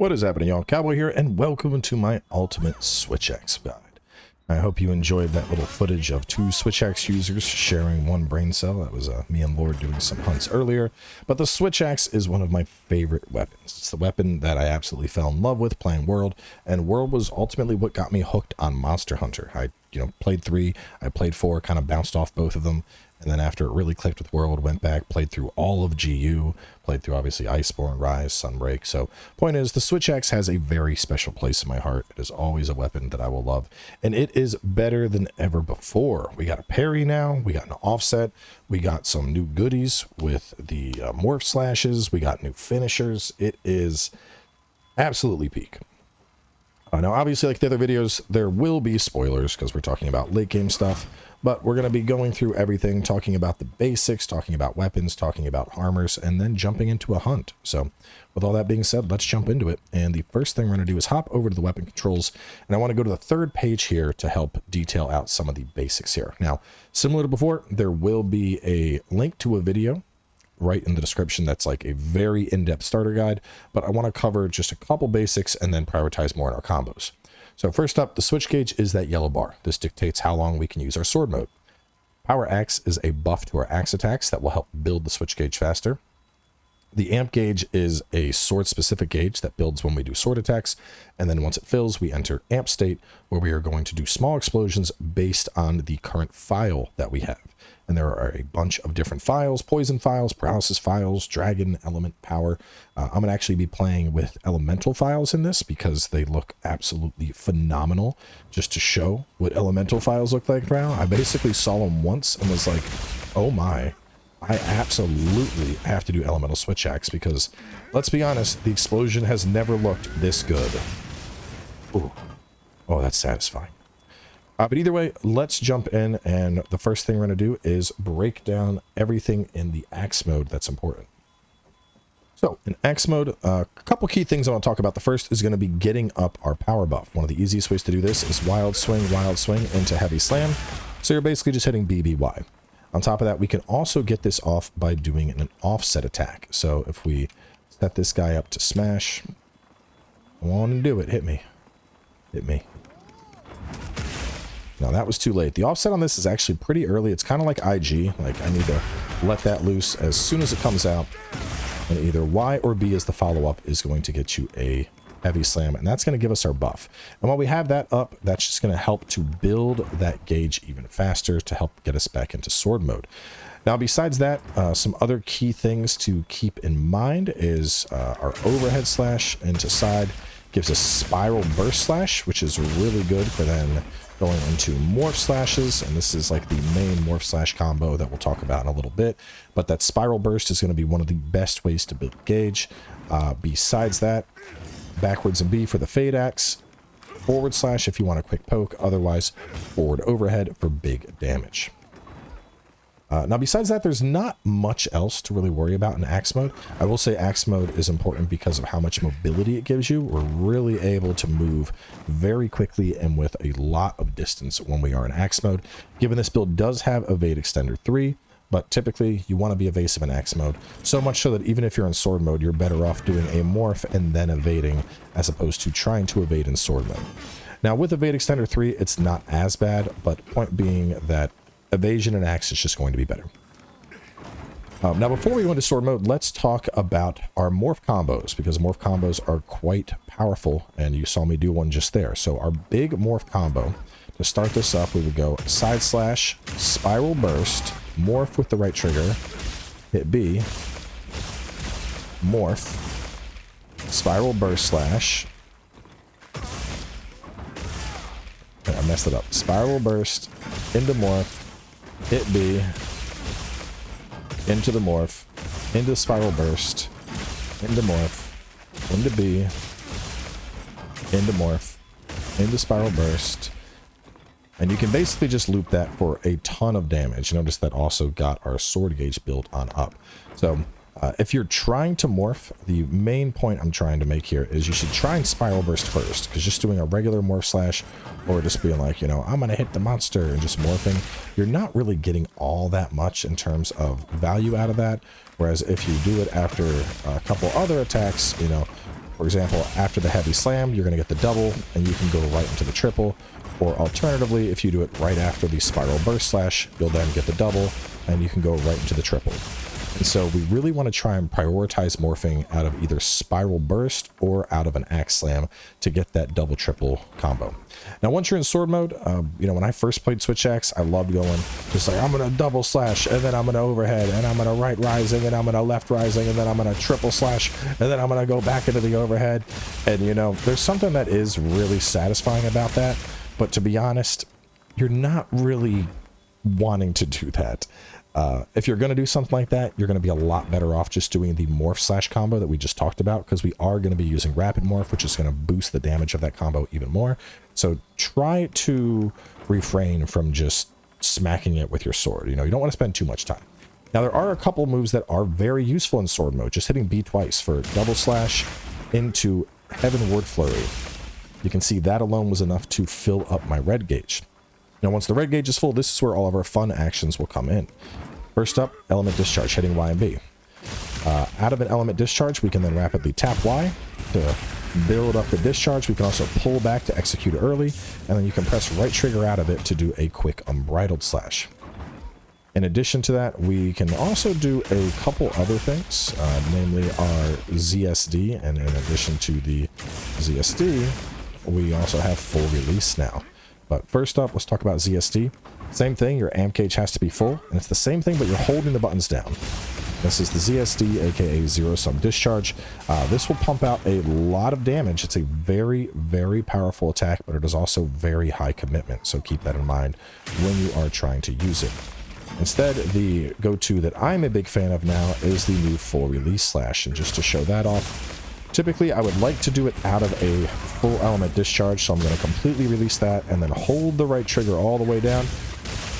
What is happening, y'all? Cowboy here, and welcome to my ultimate Switch Axe guide. I hope you enjoyed that little footage of two Switch Axe users sharing one brain cell. That was me and Lord doing some hunts earlier. But the Switch Axe is one of my favorite weapons. It's the weapon that I absolutely fell in love with playing World, and World was ultimately what got me hooked on Monster Hunter. I played 3, I played 4, kind of bounced off both of them. And then after it really clicked with World, went back, played through all of GU, played through obviously Iceborne, Rise, Sunbreak. So point is, the Switch Axe has a very special place in my heart. It is always a weapon that I will love. And it is better than ever before. We got a parry now, we got an offset, we got some new goodies with the morph slashes, we got new finishers. It is absolutely peak. Now, obviously, like the other videos, there will be spoilers because we're talking about late game stuff, but we're going to be going through everything, talking about the basics, talking about weapons, talking about armors, and then jumping into a hunt. So with all that being said, let's jump into it. And the first thing we're going to do is hop over to the weapon controls, and I want to go to the third page here to help detail out some of the basics here. Now, similar to before, there will be a link to a video right in the description that's like a very in-depth starter guide, but I want to cover just a couple basics and then prioritize more in our combos. So first up, the switch gauge is that yellow bar. This dictates how long we can use our sword mode. Power axe is a buff to our axe attacks that will help build the switch gauge faster. The amp gauge is a sword specific gauge that builds when we do sword attacks, and then once it fills, we enter amp state, where we are going to do small explosions based on the current file that we have. And there are a bunch of different files: poison files, paralysis files, dragon, element, power. I'm going to actually be playing with elemental files in this because they look absolutely phenomenal. Just to show what elemental files look like now, I basically saw them once and was like, oh my, I absolutely have to do elemental switch axe because, let's be honest, the explosion has never looked this good. Ooh. Oh, that's satisfying. But either way, let's jump in, and the first thing we're going to do is break down everything in the axe mode that's important. So in axe mode, a couple key things I want to talk about. The first is going to be getting up our power buff. One of the easiest ways to do this is wild swing into heavy slam. So you're basically just hitting BBY. On top of that, we can also get this off by doing an offset attack. So if we set this guy up to smash, I want to do it. Hit me. Hit me. Now that was too late. The offset on this is actually pretty early. It's kind of like IG. Like I need to let that loose as soon as it comes out. And either Y or B as the follow-up is going to get you a heavy slam, and that's going to give us our buff. And while we have that up, that's just going to help to build that gauge even faster to help get us back into sword mode. Now, besides that, some other key things to keep in mind is our overhead slash into side gives us spiral burst slash, which is really good for then going into morph slashes, and this is like the main morph slash combo that we'll talk about in a little bit. But that spiral burst is going to be one of the best ways to build gauge. Besides that, backwards and B for the fade axe, forward slash if you want a quick poke, otherwise forward overhead for big damage. Now besides that, there's not much else to really worry about in axe mode. I will say axe mode is important because of how much mobility it gives you. We're really able to move very quickly and with a lot of distance when we are in axe mode. Given this build does have evade extender 3, but typically you want to be evasive in axe mode, so much so that even if you're in sword mode, you're better off doing a morph and then evading as opposed to trying to evade in sword mode. Now with evade extender 3, it's not as bad, but point being that evasion and axe is just going to be better. Now before we go into sword mode, let's talk about our morph combos, because morph combos are quite powerful, and you saw me do one just there. So our big morph combo, to start this up, we would go side slash, spiral burst, morph with the right trigger, hit B, morph, spiral burst slash. Okay, I messed it up. Spiral burst, into morph, hit B, into the morph, into spiral burst, into morph, into B, into morph, into spiral burst. And you can basically just loop that for a ton of damage. Notice that also got our sword gauge built on up. So if you're trying to morph, the main point I'm trying to make here is you should try and spiral burst first, because just doing a regular morph slash or just being like, you know, I'm going to hit the monster and just morphing, you're not really getting all that much in terms of value out of that. Whereas if you do it after a couple other attacks, you know, For example, after the heavy slam, you're going to get the double, and you can go right into the triple. Or alternatively, if you do it right after the spiral burst slash, you'll then get the double, and you can go right into the triple. And so we really want to try and prioritize morphing out of either spiral burst or out of an axe slam to get that double triple combo. Now, once you're in sword mode, you know, when I first played switch axe, I loved going just like, I'm going to double slash, and then I'm going to overhead, and I'm going to right rising, and I'm going to left rising, and then I'm going to triple slash, and then I'm going to go back into the overhead. And, you know, there's something that is really satisfying about that. But to be honest, you're not really wanting to do that. If you're going to do something like that, you're going to be a lot better off just doing the morph slash combo that we just talked about, because we are going to be using rapid morph, which is going to boost the damage of that combo even more. So try to refrain from just smacking it with your sword. You know, you don't want to spend too much time. Now, there are a couple moves that are very useful in sword mode. Just hitting B twice for double slash into heavenward flurry. You can see that alone was enough to fill up my red gauge. Now, once the red gauge is full, this is where all of our fun actions will come in. First up, element discharge, hitting Y and B. Out of an element discharge, we can then rapidly tap Y to build up the discharge. We can also pull back to execute early, and then you can press right trigger out of it to do a quick unbridled slash. In addition to that, we can also do a couple other things, namely our ZSD, and in addition to the ZSD, we also have full release now. But first up, let's talk about ZSD. Same thing, your amp gauge has to be full, and it's the same thing, but you're holding the buttons down. This is the ZSD, aka zero sum discharge. This will pump out a lot of damage. It's a very, very powerful attack, but it is also very high commitment, so keep that in mind when you are trying to use it. Instead, the go-to that I'm a big fan of now is the new full release slash, and just to show that off, typically, I would like to do it out of a full element discharge, so I'm going to completely release that and then hold the right trigger all the way down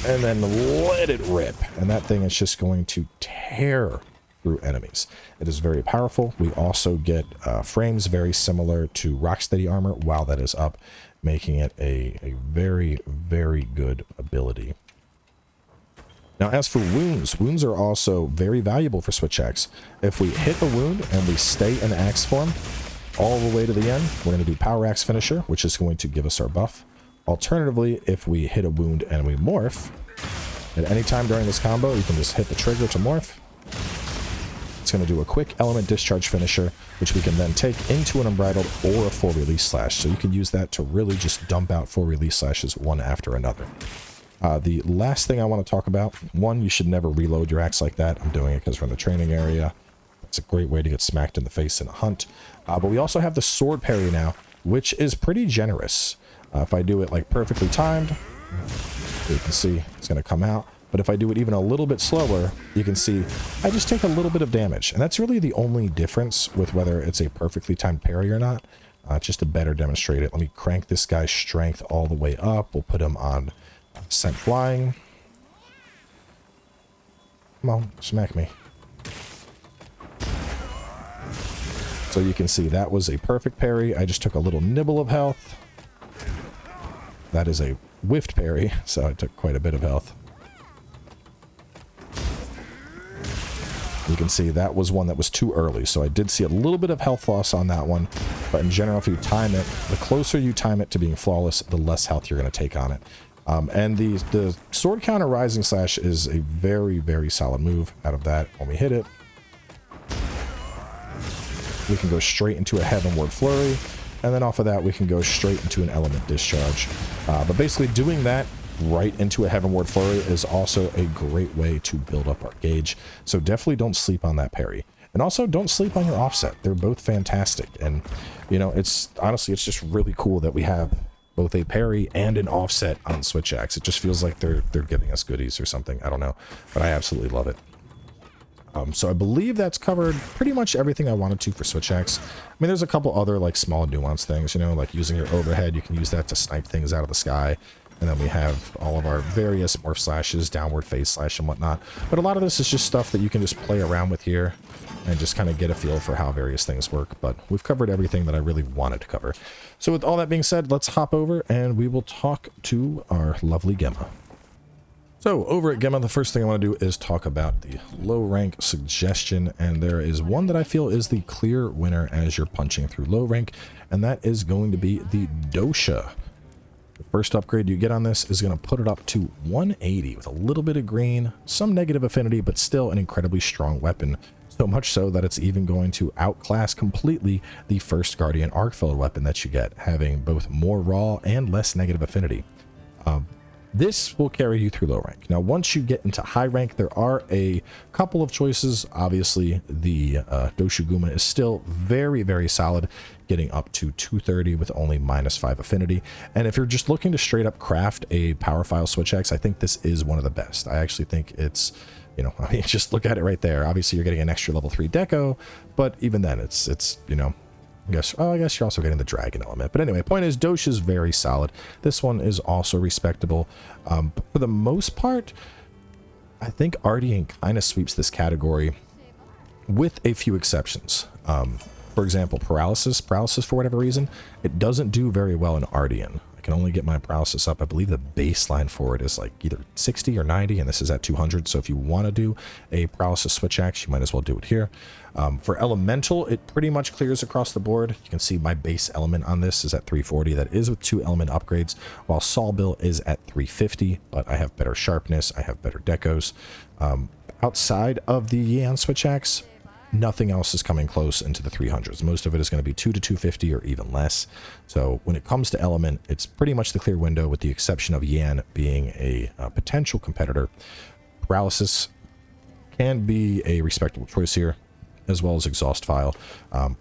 and then let it rip. And that thing is just going to tear through enemies. It is very powerful. We also get frames very similar to Rocksteady armor while that is up, making it a very, very good ability. Now, as for wounds, wounds are also very valuable for switch axe. If we hit a wound and we stay in axe form all the way to the end, we're going to do power axe finisher, which is going to give us our buff. Alternatively, if we hit a wound and we morph, at any time during this combo, you can just hit the trigger to morph. It's going to do a quick element discharge finisher, which we can then take into an unbridled or a full release slash. So you can use that to really just dump out full release slashes one after another. The last thing I want to talk about, one, you should never reload your axe like that. I'm doing it because we're in the training area. It's a great way to get smacked in the face in a hunt. But we also have the sword parry now, which is pretty generous. If I do it like perfectly timed, you can see it's going to come out. But if I do it even a little bit slower, you can see I just take a little bit of damage. And that's really the only difference with whether it's a perfectly timed parry or not. Just to better demonstrate it, let me crank this guy's strength all the way up. We'll put him on sent flying. Come on, smack me. So you can see that was a perfect parry. I just took a little nibble of health. That is a whiffed parry, so I took quite a bit of health. You can see that was one that was too early, so I did see a little bit of health loss on that one. But in general, if you time it, the closer you time it to being flawless, the less health you're going to take on it. And the sword counter rising slash is a very, very solid move. Out of that, when we hit it, we can go straight into a heavenward flurry, and then off of that we can go straight into an element discharge. But basically doing that right into a heavenward flurry is also a great way to build up our gauge, so definitely don't sleep on that parry. And also don't sleep on your offset. They're both fantastic, and you know, it's honestly, it's just really cool that we have both a parry and an offset on switch axe. It just feels like they're giving us goodies or something. I don't know, but I absolutely love it. So I believe that's covered pretty much everything I wanted to for switch axe. I mean, there's a couple other like small nuance things, you know, like using your overhead. You can use that to snipe things out of the sky. And then we have all of our various morph slashes, downward phase slash and whatnot. But a lot of this is just stuff that you can just play around with here and just kind of get a feel for how various things work. But we've covered everything that I really wanted to cover. So with all that being said, let's hop over and we will talk to our lovely Gemma. So over at Gemma, the first thing I want to do is talk about the low rank suggestion, and there is one that I feel is the clear winner as you're punching through low rank, and that is going to be the dosha. The first upgrade you get on this is going to put it up to 180 with a little bit of green, some negative affinity, but still an incredibly strong weapon. So much so that it's even going to outclass completely the first Guardian Arcfellow weapon that you get, having both more raw and less negative affinity. This will carry you through low rank. Now, once you get into high rank, there are a couple of choices. Obviously, the Doshuguma is still very, very solid, getting up to 230 with only -5 affinity. And if you're just looking to straight up craft a power file switch X, I think this is one of the best. I actually think it's, you know, I mean, just look at it right there. Obviously, you're getting an extra level 3 deco, but even then, it's you know, I guess you're also getting the dragon element. But anyway, point is, Dosh is very solid. This one is also respectable. But for the most part, I think Ardian kind of sweeps this category with a few exceptions. For example, paralysis. Paralysis, for whatever reason, it doesn't do very well in Ardian. I can only get my paralysis up. I believe the baseline for it is like either 60 or 90, and this is at 200. So if you want to do a paralysis switch axe, you might as well do it here. For elemental, it pretty much clears across the board. You can see my base element on this is at 340. That is with 2 element upgrades, while Sawbill is at 350, but I have better sharpness, I have better decos. Outside of the Yan switch axe, nothing else is coming close into the 300s. Most of it is going to be 2 to 250 or even less. So when it comes to element, it's pretty much the clear window, with the exception of Yan being a potential competitor. Paralysis can be a respectable choice here, as well as exhaust file.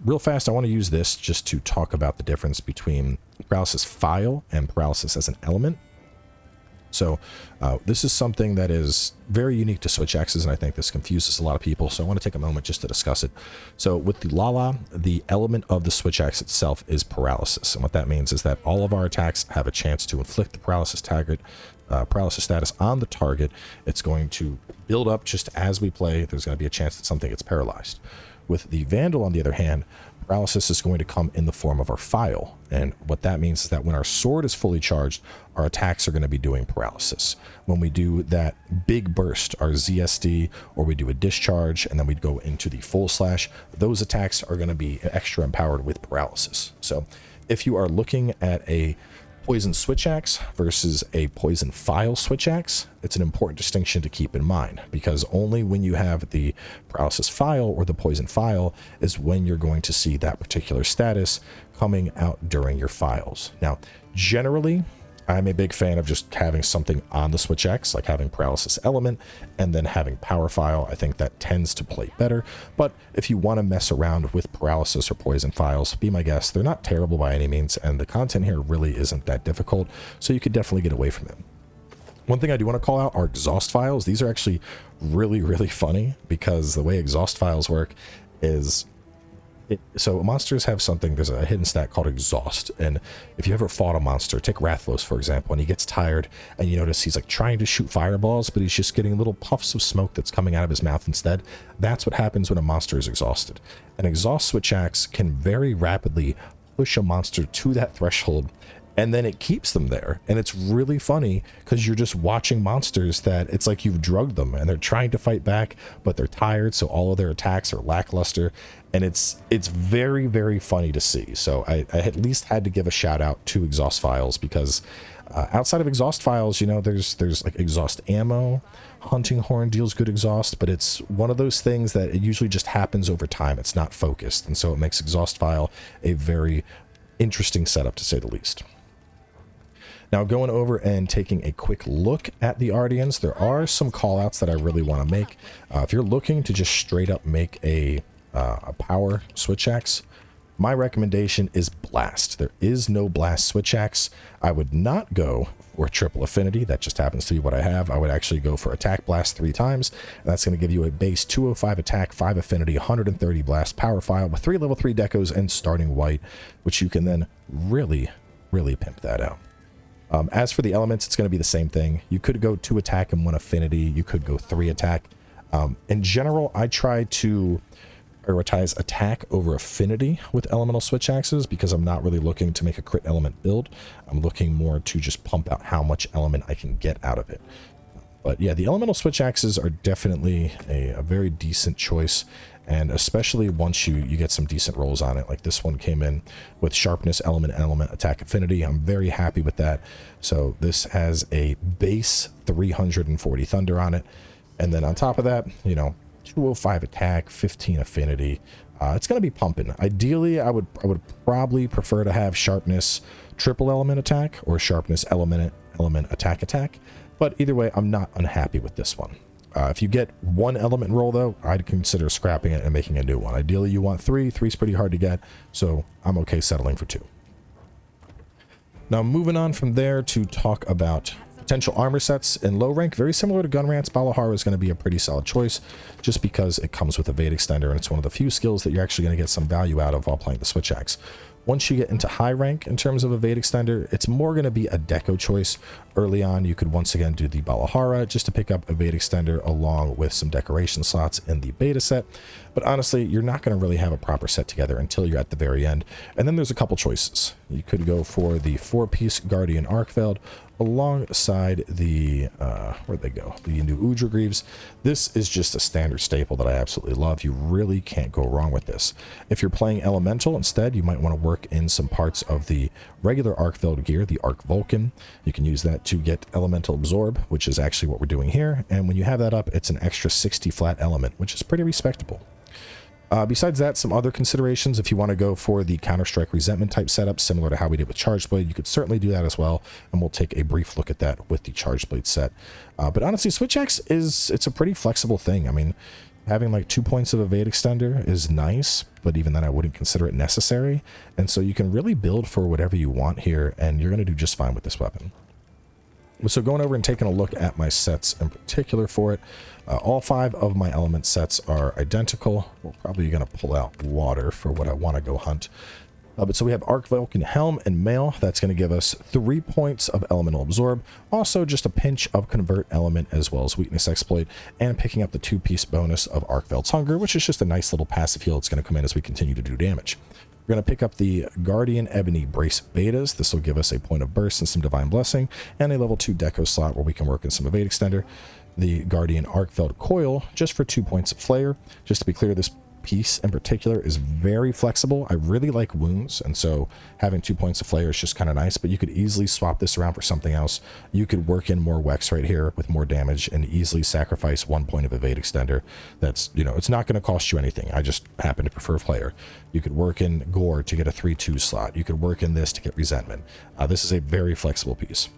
Real fast, I want to use this just to talk about the difference between paralysis file and paralysis as an element. So this is something that is very unique to switch axes, and I think this confuses a lot of people, so I want to take a moment just to discuss it. So with the Lala, the element of the switch axe itself is paralysis, and what that means is that all of our attacks have a chance to inflict the paralysis status on the target. It's going to build up just as we play. There's going to be a chance that something gets paralyzed. With the Vandal, on the other hand, paralysis is going to come in the form of our file, and what that means is that when our sword is fully charged, our attacks are going to be doing paralysis. When we do that big burst, our ZSD, or we do a discharge and then we go into the full slash, those attacks are going to be extra empowered with paralysis. So if you are looking at a poison switch axe versus a poison file switch axe, it's an important distinction to keep in mind, because only when you have the paralysis file or the poison file is when you're going to see that particular status coming out during your files. Now, generally, I'm a big fan of just having something on the switch X, like having paralysis element and then having power file. I think that tends to play better. But if you want to mess around with paralysis or poison files, be my guest. They're not terrible by any means, and the content here really isn't that difficult, so you could definitely get away from it. One thing I do want to call out are exhaust files. These are actually really, really funny, because the way exhaust files work is, so monsters have something, there's a hidden stat called exhaust, and if you ever fought a monster, take Rathlos for example, and he gets tired and you notice he's like trying to shoot fireballs, but he's just getting little puffs of smoke that's coming out of his mouth instead. That's what happens when a monster is exhausted. An exhaust switch axe can very rapidly push a monster to that threshold, and then it keeps them there. And it's really funny because you're just watching monsters that it's like you've drugged them and they're trying to fight back, but they're tired, so all of their attacks are lackluster, and it's very, very funny to see. So I at least had to give a shout out to exhaust files, because outside of exhaust files, you know, there's like exhaust ammo. Hunting horn deals good exhaust, but it's one of those things that it usually just happens over time. It's not focused, and so it makes exhaust file a very interesting setup, to say the least. Now, going over and taking a quick look at the Ardians, there are some callouts that I really want to make. If you're looking to just straight up make a power switch axe, my recommendation is Blast. There is no Blast switch axe. I would not go for triple affinity. That just happens to be what I have. I would actually go for Attack Blast 3 times. And that's going to give you a base 205 attack, 5 affinity, 130 blast power file with 3 level 3 decos and starting white, which you can then really, really pimp that out. As for the elements, it's going to be the same thing. You could go 2 attack and 1 affinity. You could go 3 attack. In general, I try to prioritize attack over affinity with elemental switch axes, because I'm not really looking to make a crit element build. I'm looking more to just pump out how much element I can get out of it. But yeah, the elemental switch axes are definitely a very decent choice, and especially once you get some decent rolls on it. Like this one came in with sharpness, element, attack affinity. I'm very happy with that. So this has a base 340 thunder on it, and then on top of that, you know, 205 attack, 15 affinity. It's going to be pumping. Ideally, I would probably prefer to have sharpness triple element attack or sharpness element attack. But either way, I'm not unhappy with this one. If you get one element roll, though, I'd consider scrapping it and making a new one. Ideally, you want three. Three's pretty hard to get, so I'm okay settling for two. Now, moving on from there to talk about potential armor sets in low rank. Very similar to Gunrant's, Balahara is going to be a pretty solid choice just because it comes with evade extender, and it's one of the few skills that you're actually going to get some value out of while playing the switch axe. Once you get into high rank in terms of evade extender, it's more going to be a deco choice. Early on, you could once again do the Balahara just to pick up evade extender along with some decoration slots in the beta set. But honestly, you're not going to really have a proper set together until you're at the very end. And then there's a couple choices. You could go for the 4-piece Guardian Arkfeld alongside the, where'd they go? The new Udra Greaves. This is just a standard staple that I absolutely love. You really can't go wrong with this. If you're playing Elemental instead, you might want to work in some parts of the regular Arkfeld gear, the Arc Vulcan. You can use that to get Elemental Absorb, which is actually what we're doing here. And when you have that up, it's an extra 60 flat element, which is pretty respectable. Besides that, some other considerations. If you want to go for the Counter-Strike Resentment type setup, similar to how we did with Charged Blade, you could certainly do that as well, and we'll take a brief look at that with the Charged Blade set. But honestly, Switch Axe it's a pretty flexible thing. I mean, having like 2 points of evade extender is nice, but even then I wouldn't consider it necessary. And so you can really build for whatever you want here, and you're going to do just fine with this weapon. So going over and taking a look at my sets in particular for it, all 5 of my element sets are identical. We're probably going to pull out water for what I want to go hunt. But so we have Arc Vulcan Helm and Mail. That's going to give us 3 points of Elemental Absorb. Also just a pinch of Convert Element as well as Weakness Exploit, and picking up the 2-piece bonus of Arkfeld's Hunger, which is just a nice little passive heal. It's going to come in as we continue to do damage. We're going to pick up the Guardian Ebony Brace Betas. This will give us a point of burst and some Divine Blessing, and a level 2 deco slot where we can work in some evade extender. The Guardian Arkfeld Coil, just for 2 points of Flair. Just to be clear, this piece in particular is very flexible. I really like wounds, and so having 2 points of Flair is just kind of nice, but you could easily swap this around for something else. You could work in more Wex right here with more damage and easily sacrifice 1 point of evade extender. That's, you know, it's not going to cost you anything. I just happen to prefer Flair. You could work in Gore to get a 3-2 slot. You could work in this to get Resentment. This is a very flexible piece.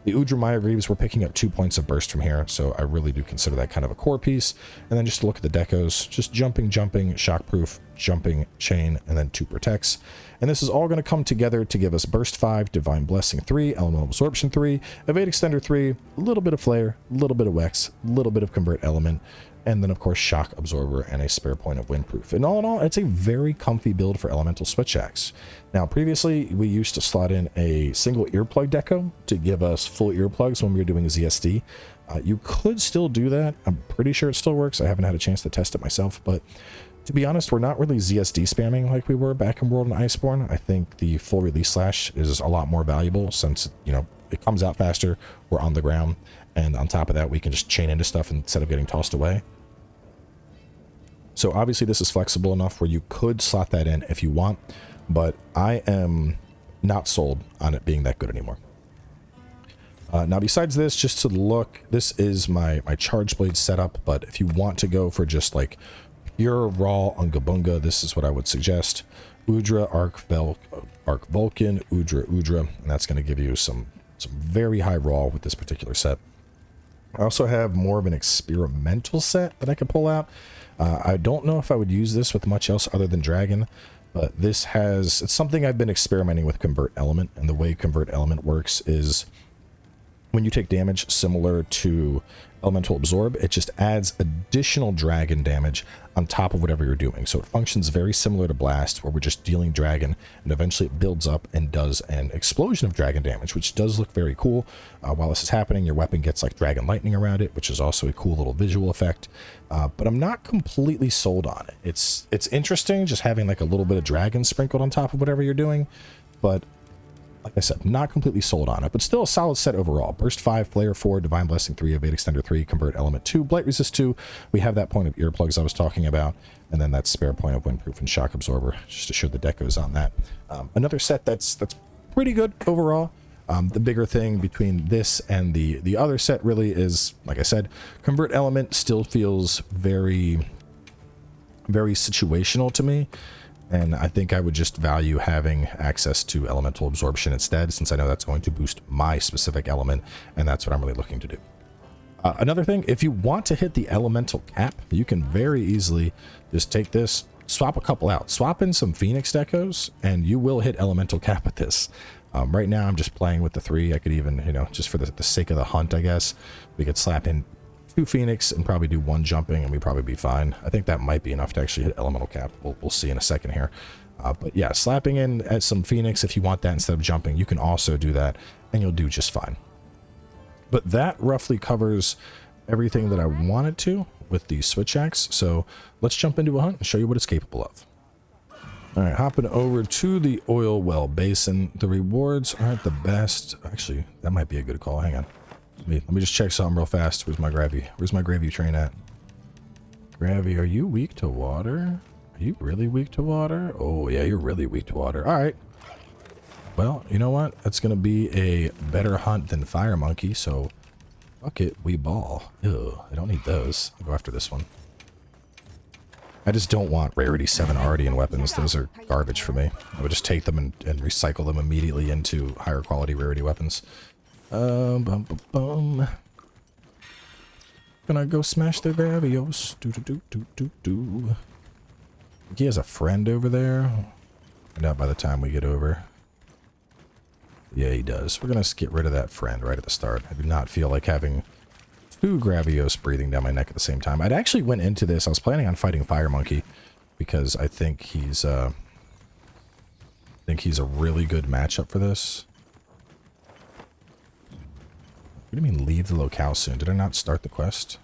The Udra Maya Greaves, we're picking up 2 points of burst from here, so I really do consider that kind of a core piece. And then just to look at the decos, just jumping, shockproof, jumping, chain, and then 2 protects. And this is all going to come together to give us burst 5, divine blessing 3, elemental absorption 3, evade extender 3, a little bit of flare, a little bit of Wex, a little bit of convert element, and then of course shock absorber and a spare point of windproof. And all in all, it's a very comfy build for elemental switch axe. Now previously we used to slot in a single earplug deco to give us full earplugs when we were doing ZSD. You could still do that. I'm pretty sure it still works. I haven't had a chance to test it myself, but to be honest, we're not really ZSD spamming like we were back in World and Iceborne. I think the full release slash is a lot more valuable since, you know, it comes out faster, we're on the ground, and on top of that we can just chain into stuff instead of getting tossed away. So obviously this is flexible enough where you could slot that in if you want, but I am not sold on it being that good anymore. Now besides this, just to look, this is my Charge Blade setup, but if you want to go for just like pure raw Ungabunga, this is what I would suggest. Udra, Arc Vulcan, Udra, and that's going to give you some very high raw with this particular set. I also have more of an experimental set that I could pull out. I don't know if I would use this with much else other than Dragon, but this it's something I've been experimenting with Convert Element, and the way Convert Element works is when you take damage similar to Elemental Absorb, it just adds additional dragon damage on top of whatever you're doing. So it functions very similar to Blast, where we're just dealing dragon, and eventually it builds up and does an explosion of dragon damage, which does look very cool. While this is happening, your weapon gets like dragon lightning around it, which is also a cool little visual effect. But I'm not completely sold on it. It's interesting just having like a little bit of dragon sprinkled on top of whatever you're doing, but like I said, not completely sold on it, but still a solid set overall. Burst 5, Flare 4, Divine Blessing 3, Evade Extender 3, Convert Element 2, Blight Resist 2. We have that point of earplugs I was talking about, and then that spare point of Windproof and Shock Absorber, just to show the deck goes on that. Another set that's pretty good overall. The bigger thing between this and the other set really is, like I said, Convert Element still feels very, very situational to me. And I think I would just value having access to elemental absorption instead, since I know that's going to boost my specific element, and that's what I'm really looking to do. Another thing, if you want to hit the elemental cap, you can very easily just take this, swap a couple out, swap in some Phoenix Decos, and you will hit elemental cap with this. Right now, I'm just playing with the 3. I could even, you know, just for the sake of the hunt, I guess, we could slap in 2 Phoenix and probably do 1 jumping, and we'd probably be fine. I think that might be enough to actually hit elemental cap. We'll see in a second here. But yeah, slapping in at some Phoenix, if you want that instead of jumping, you can also do that, and you'll do just fine. But that roughly covers everything that I wanted to with the switch axe. So let's jump into a hunt and show you what it's capable of. All right, hopping over to the oil well basin. The rewards aren't the best. Actually, that might be a good call. Hang on. Let me just check something real fast. Where's my gravy? Where's my gravy train at? Gravy, are you weak to water? Are you really weak to water? Oh, yeah, you're really weak to water. All right. Well, you know what? That's going to be a better hunt than Fire Monkey, so fuck it, we ball. Ew, I don't need those. I'll go after this one. I just don't want Rarity 7 Ardian weapons. Those are garbage for me. I would just take them and recycle them immediately into higher quality Rarity weapons. Bum. Gonna go smash the Gravios. Do. He has a friend over there. Find out by the time we get over. Yeah, he does. We're gonna get rid of that friend right at the start. I do not feel like having 2 Gravios breathing down my neck at the same time. I'd actually went into this. I was planning on fighting Fire Monkey because I think he's a really good matchup for this. What do you mean leave the locale soon? Did I not start the quest?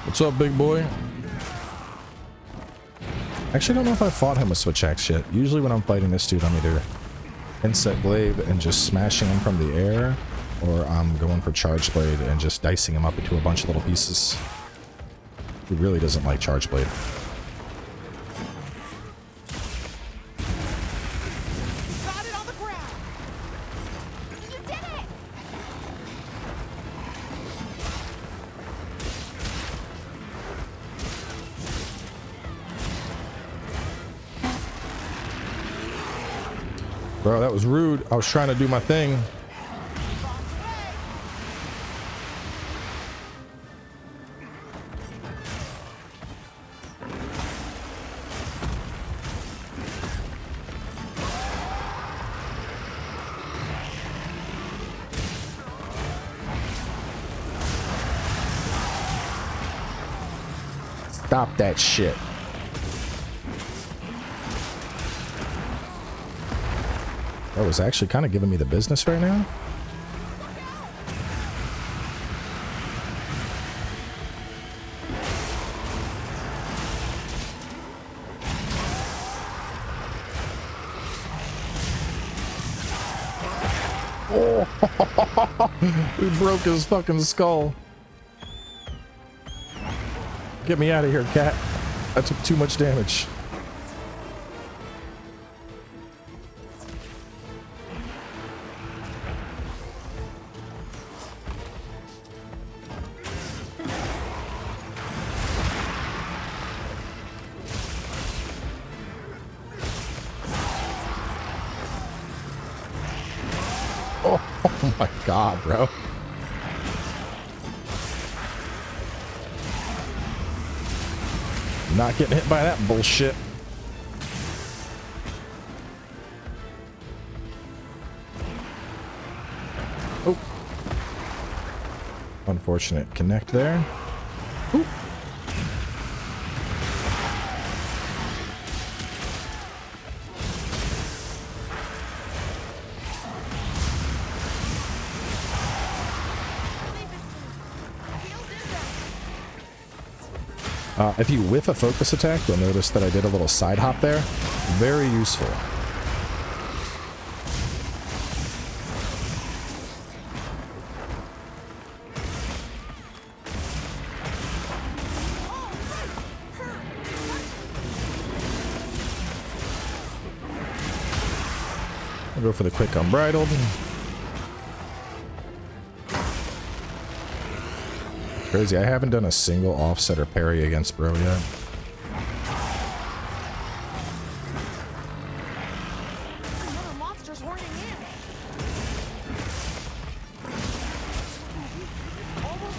What's up, big boy? Actually, I don't know if I fought him with Switch Axe yet. Usually when I'm fighting this dude, I'm either Insect Blade and just smashing him from the air, or I'm going for Charge Blade and just dicing him up into a bunch of little pieces. He really doesn't like Charge Blade. Bro, that was rude. I was trying to do my thing. Stop that shit. That was actually kind of giving me the business right now. Oh, we broke his fucking skull. Get me out of here, cat. I took too much damage. Oh my god, bro. Not getting hit by that bullshit. Oh. Unfortunate connect there. Ooh. If you whiff a focus attack, you'll notice that I did a little side hop there. Very useful. I'll go for the quick unbridled. Crazy, I haven't done a single offset or parry against bro yet. Another monster's horning in. Almost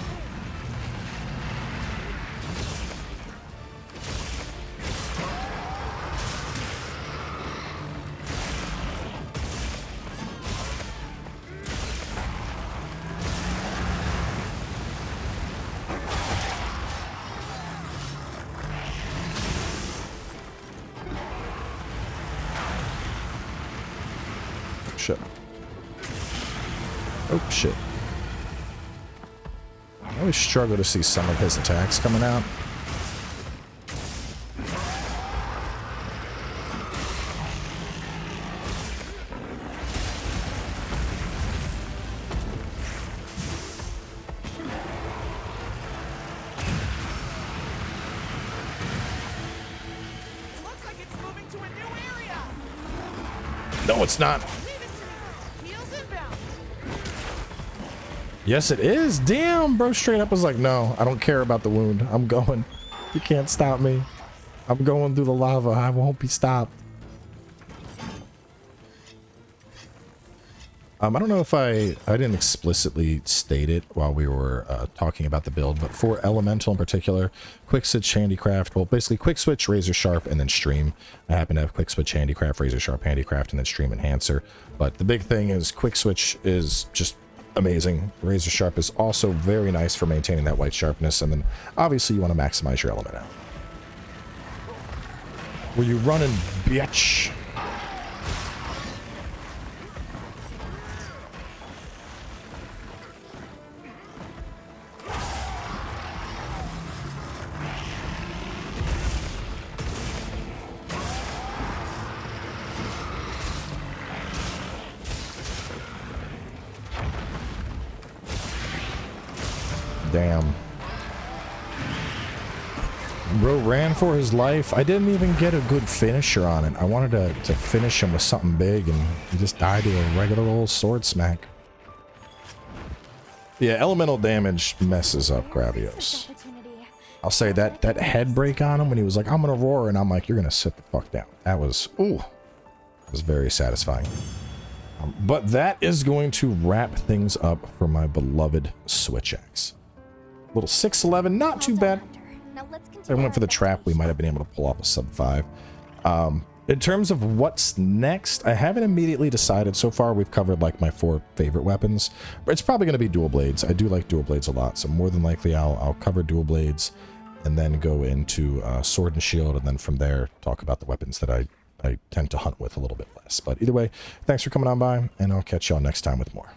Shit. Oh, shit. I always struggle to see some of his attacks coming out. looks like it's moving to a new area. No, it's not. Leave it to me. Heels inbound. Yes, it is. Damn, bro straight up was like, no, I don't care about the wound. I'm going. You can't stop me. I'm going through the lava. I won't be stopped. I don't know if I didn't explicitly state it while we were talking about the build, but for Elemental in particular, Quick Switch, Handicraft, well, basically Quick Switch, Razor Sharp, and then Stream. I happen to have Quick Switch, Handicraft, Razor Sharp, Handicraft, and then Stream Enhancer. But the big thing is Quick Switch is just amazing. Razor Sharp is also very nice for maintaining that white sharpness, and then obviously you want to maximize your element out. Were you running, bitch? Damn. Bro ran for his life. I didn't even get a good finisher on it. I wanted to finish him with something big, and he just died to a regular old sword smack. Yeah, elemental damage messes up Gravios. I'll say that head break on him when he was like, I'm gonna roar, and I'm like, you're gonna sit the fuck down. That was, ooh, that was very satisfying. But that is going to wrap things up for my beloved Switch X. Little 6'11", not too bad. If I went for the trap, we might have been able to pull off a sub 5. In terms of what's next, I haven't immediately decided. So far, we've covered like my 4 favorite weapons, but it's probably going to be dual blades. I do like dual blades a lot, so more than likely I'll cover dual blades and then go into sword and shield, and then from there talk about the weapons that I tend to hunt with a little bit less. But either way, thanks for coming on by, and I'll catch y'all next time with more.